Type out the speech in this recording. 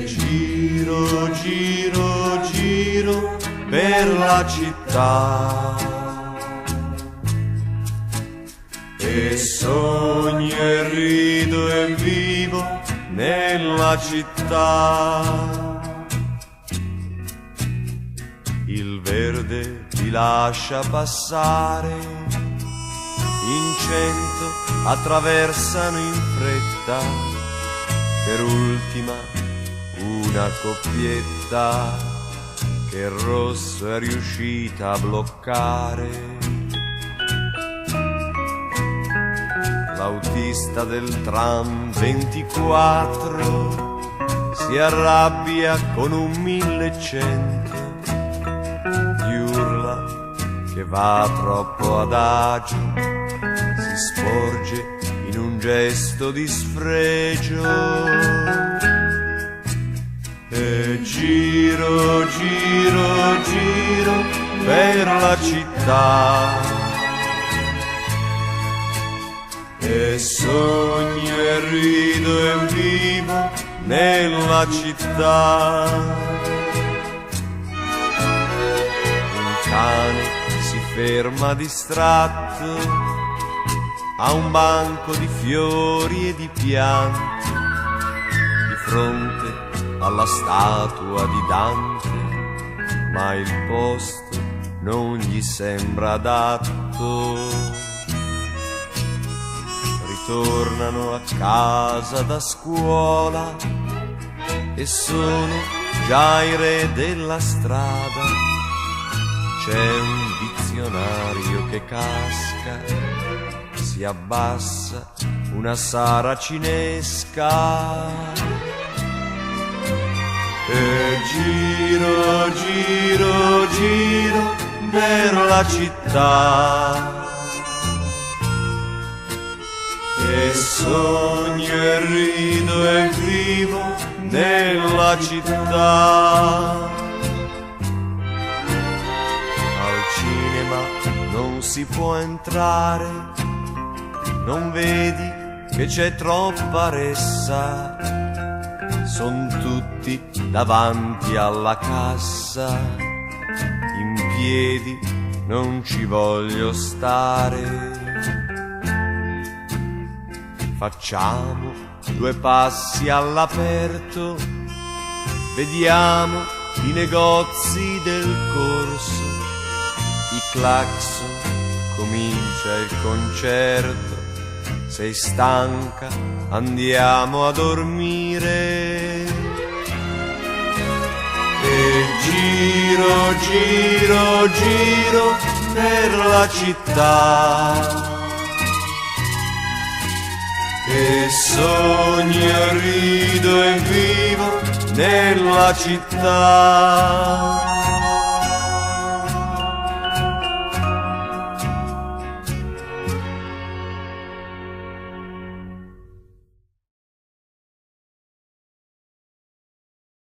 giro, giro, giro per la città e sogno e rido e vivo nella città. Il verde ti lascia passare, in 100 attraversano in fretta, per ultima una coppietta che il rosso è riuscita a bloccare. L'autista del tram 24 si arrabbia con un 1100, gli urla che va troppo adagio, si sporge in un gesto di sfregio. E giro, giro, giro per la città e sogno e rido e vivo nella città. Un cane si ferma distratto a un banco di fiori e di piante di fronte alla statua di Dante, ma il posto non gli sembra adatto. Tornano a casa da scuola e sono già i re della strada. C'è un dizionario che casca, si abbassa una saracinesca. E giro, giro, giro per la città e sogno e rido e vivo nella città. Al cinema non si può entrare, non vedi che c'è troppa ressa, son tutti davanti alla cassa, in piedi non ci voglio stare. Facciamo 2 passi all'aperto, vediamo i negozi del corso, i clacson, comincia il concerto. Sei stanca, andiamo a dormire. E giro, giro, giro per la città e sogno e rido e vivo nella città.